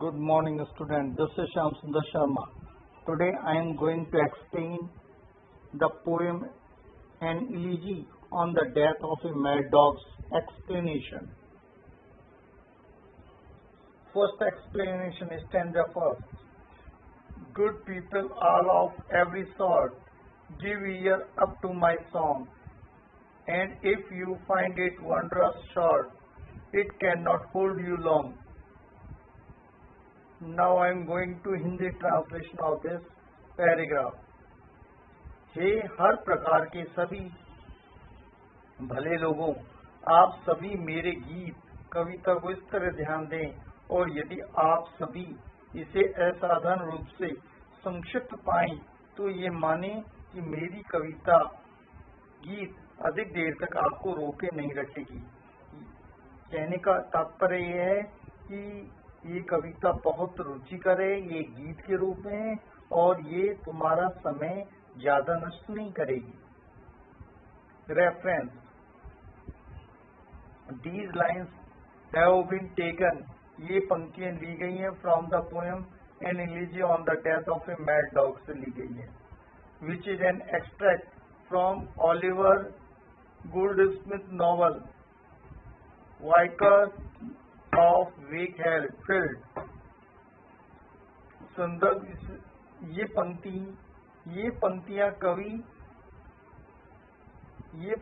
Good morning, student. This is Shyam Sundar Sharma. Today I am going to explain the poem An Elegy on the Death of a Mad Dog's explanation. First explanation is stanza first. Good people all of every sort, give ear up to my song, and if you find it wondrous short, it cannot hold you long. Now I am going to Hindi translation of this paragraph. हे हर प्रकार के सभी भले लोगों, आप सभी मेरे गीत कविता को इस तरह ध्यान दें, और यदि आप सभी इसे असाधारण रूप से संक्षिप्त पाएं तो ये माने कि मेरी कविता गीत अधिक देर तक आपको रोके नहीं रखेगी। कहने का तात्पर्य यह है कि ये कविता बहुत रुचिकर है, ये गीत के रूप में है और ये तुम्हारा समय ज्यादा नष्ट नहीं करेगी। Reference: These lines have been taken, ये पंक्तियां ली गई हैं from the poem an elegy on the death of a mad dog से ली गई है, which is an extract from Oliver Goldsmith novel vicar of Wakefield. संदर्भ: ये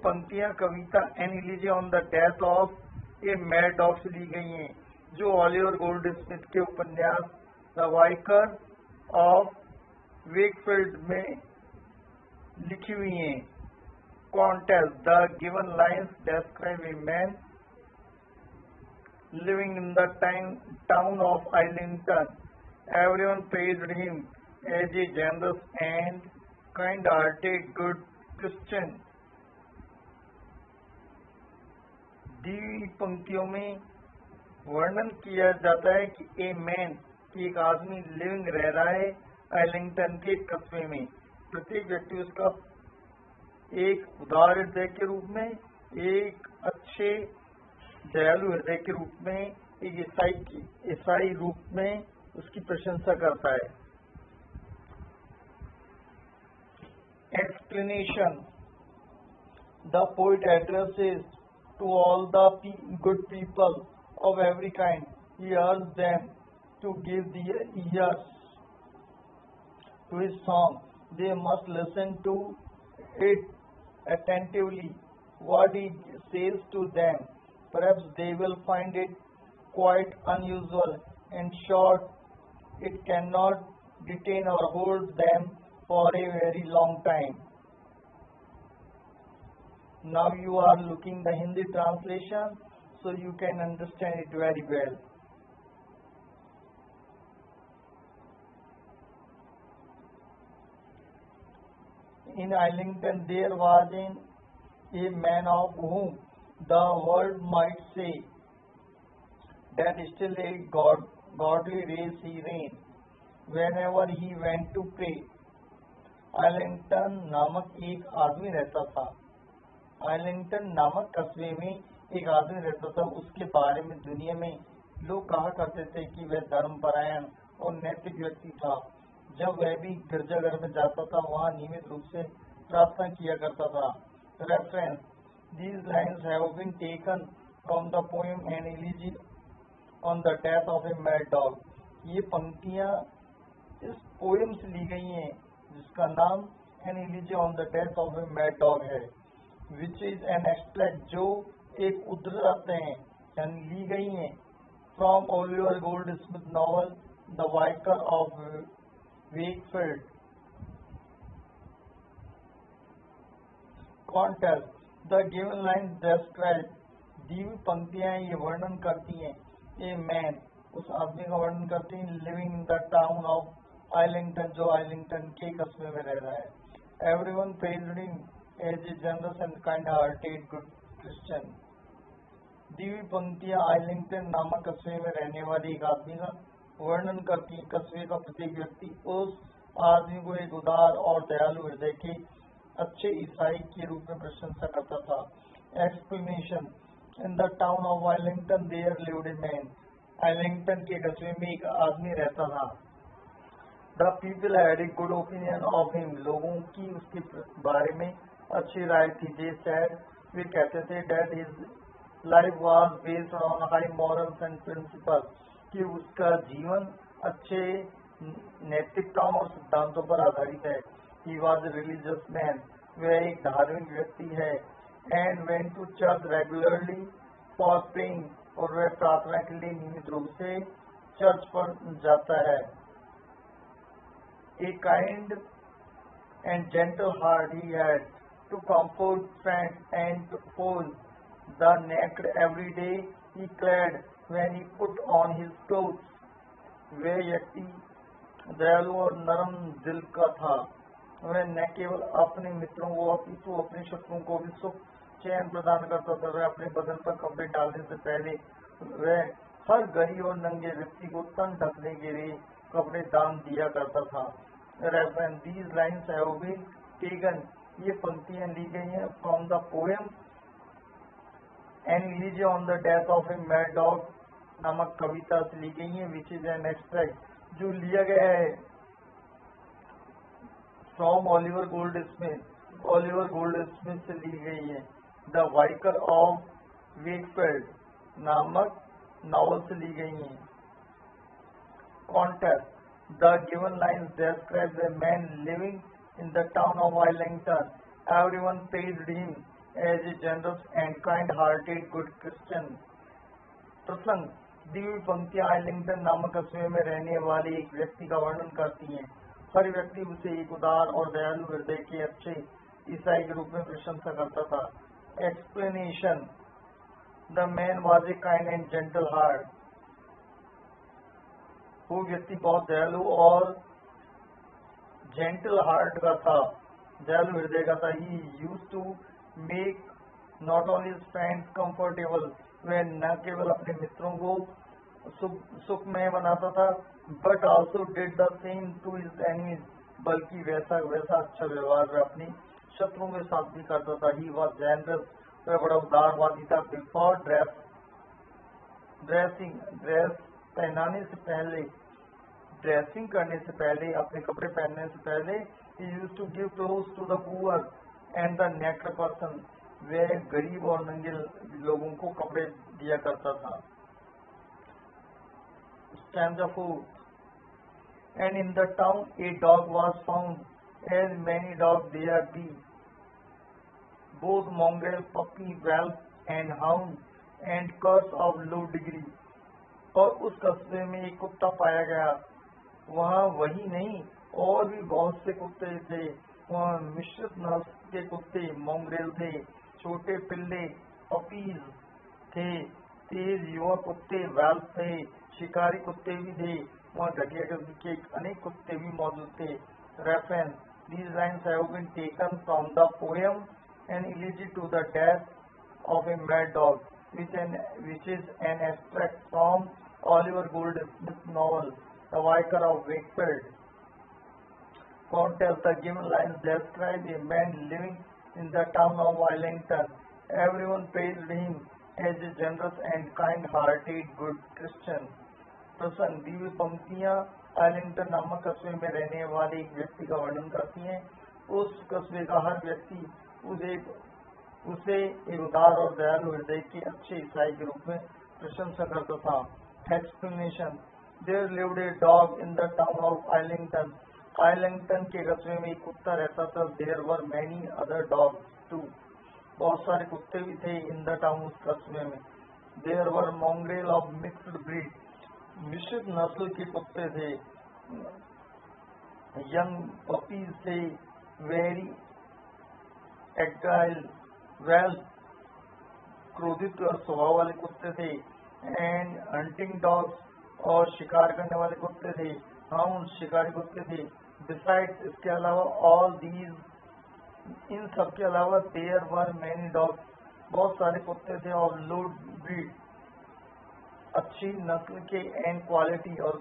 पंक्तियां कविता an elegy on the death of a mad dog से ली गई हैं, जो ओलिवर गोल्डस्मिथ के उपन्यास द वाइकर ऑफ वेकफील्ड में लिखी हुई हैं। Context: the given lines describe a man living in the town of Islington. Everyone praised him as a generous and kind-hearted good Christian. दी हुई पंक्तियों में वर्णन किया जाता है कि ए मैन, एक आदमी लिविंग रह रहा है आइलिंगटन के कस्बे में। प्रत्येक व्यक्ति उसका एक उदार हृदय के रूप में, एक अच्छे दयालु हृदय के रूप में, एक ईसाई रूप में उसकी प्रशंसा करता है। Explanation: The poet addresses to all the good people of every kind. He urges them to give their ears to his song. They must listen to it attentively. What he says to them, perhaps they will find it quite unusual and short. It cannot detain or hold them for a very long time. Now you are looking the Hindi translation, so you can understand it very well. In Islington there was a man of whom the world might say that still a godly race he reigned, whenever he went to pray. आइलिंगटन नामक एक आदमी रहता था। आइलिंगटन नामक कस्बे में एक आदमी रहता था। उसके बारे में दुनिया में लोग कहा करते थे कि वह धर्मपरायण और नैतिक व्यक्ति था। जब वह भी गिरजाघर में जाता था, वहाँ नियमित रूप से प्रार्थना किया करता था। Reference: These lines have been taken from the poem An Elegy on the Death of a Mad Dog. ये पंक्तियाँ इस पोएम से ली गई हैं जिसका नाम An Elegy on the Death of a Mad Dog है, which is an extract, जो एक उद्धृत है यानी ली गई हैं from Oliver Goldsmith novel The Vicar of Wakefield. Context: The given lines describe, दी हुई पंक्तियां ये वर्णन करती हैं ए मैन, उस आदमी का वर्णन करती हैं living in the town of Islington, जो आइलिंगटन के कस्बे में रह रहा है। Everyone praised him as a generous and kind hearted good Christian. दी हुई पंक्तियां आइलिंगटन नामक कस्बे में रहने वाले एक आदमी का वर्णन करती है। कस्बे का प्रत्येक व्यक्ति उस आदमी को एक उदार और दयालु हृदय के अच्छे ईसाई के रूप में प्रशंसा करता था। Explanation: in the town of Islington there lived a man. Arlington के कस्बे में एक आदमी रहता था। The people had a good opinion of him, लोगों की उसके बारे में अच्छी राय थी। दे सैड, वे कहते थे, that his life was based on high morals and principle, कि उसका जीवन अच्छे नैतिकताओं और सिद्धांतों पर आधारित है। He was a religious man, वह एक धार्मिक व्यक्ति है। And went to church regularly for praying, और वह प्रार्थना के लिए नियमित रूप से चर्च पर जाता है। A kind and gentle heart he had, to comfort friends and to hold the naked every day he clad when he put on his clothes. वह व्यक्ति दयालु और नरम दिल का था। वह न केवल अपने मित्रों को अपितु अपने शत्रुओं को भी सुख चैन प्रदान करता था। वह अपने बदन पर कपड़े डालने से पहले वह हर गरीब और नंगे व्यक्ति को तन ढकने के लिए कपड़े दान दिया करता था। Reference, these lines have been taken, ये पंक्तियां ली गई हैं from the poem an elegy on the death of a mad dog नामक कविता से ली गई है, विच इज एन एक्सट्रैक्ट, जो लिया गया है from Oliver Goldsmith, Oliver Goldsmith से ली गई है। द वाइकर ऑफ वेकफील्ड नामक नॉवल से ली गई है। Context, the given lines describe a man living in the town of Islington. Everyone praised him as a generous and kind-hearted good Christian. प्रसंग, दी हुई पंक्तियां आइलिंगटन नामक कस्बे में रहने वाले एक व्यक्ति का वर्णन करती हैं। हर व्यक्ति उसे एक उदार और दयालु हृदय के अच्छे ईसाई के रूप में प्रशंसा करता था। Explanation, the man was a kind and gentle heart, वो व्यक्ति बहुत दयालु और जेंटल हार्ट का था, दयालु हृदय का था। He used to make not only his friends comfortable, वह न केवल अपने मित्रों को सुखमय बनाता था, but also did the same to his enemies, बल्कि वैसा अच्छा व्यवहार वह अपने शत्रुओं के साथ भी करता था। ही वॉज जेनरस, वह बड़ा उदारवादी था। बिफोर ड्रेस पहनाने से पहले, ड्रेसिंग करने से पहले, अपने कपड़े पहनने से पहले, he used to give clothes to the poor and the naked person, वह गरीब और नंगे लोगों को कपड़े दिया करता था। Stanza 4, and in the town a dog was found, as many dogs there be, both mongrel, puppy, whelp and hound, and curs of low degree, और उस कस्बे में एक कुत्ता पाया गया। वहाँ वही नहीं और भी बहुत से कुत्ते थे। वहाँ मिश्रित नस्ल के कुत्ते, मोंगरेल थे, छोटे पिल्ले, पपीज थे, तेज युवा कुत्ते, वेल्प थे, शिकारी कुत्ते भी थे। वहाँ घटिया किस्म के अनेक कुत्ते भी मौजूद थे। Reference, these lines have been taken from the poem An Elegy to the Death of a Mad Dog, which is an extract from Oliver Goldsmith's novel The Vicar of Wakefield. Context, the given lines describe a man living in the town of Islington. Everyone praised him as a generous and kind-hearted good Christian. प्रसंग, दी हुई पंक्तियां आइलिंगटन नामक कस्बे में रहने वाले एक व्यक्ति का वर्णन करती हैं। उस कस्बे का हर व्यक्ति उसे एक उदार और दयालु हृदय के अच्छे ईसाई के रूप में प्रशंसा करता था। Explanation, there lived a dog in the town of Islington, Islington के कस्बे में एक कुत्ता रहता था। There were many other dogs too, बहुत सारे कुत्ते भी थे इन द टाउन, उस कस्बे में। There were mongrel of mixed breed, मिश्रित नस्ल के कुत्ते थे। यंग पपीज थे, वेरी एग्जाइल, वेल क्रोधित और स्वभाव वाले कुत्ते थे। एंड हंटिंग डॉग्स, और शिकार करने वाले कुत्ते थे। हाउंड, शिकारी कुत्ते थे। बिसाइड्स, इसके अलावा, ऑल दीज, इन सब के अलावा, देयर वर मैनी डॉग्स, बहुत सारे कुत्ते थे। और लो ब्रीड, अच्छी नस्ल के, एंड क्वालिटी, और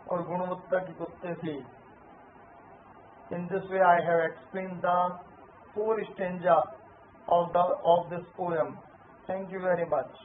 गुणवत्ता के कुत्ते थे। In this way, I have explained the 4 stanza of this poem. Thank you very much.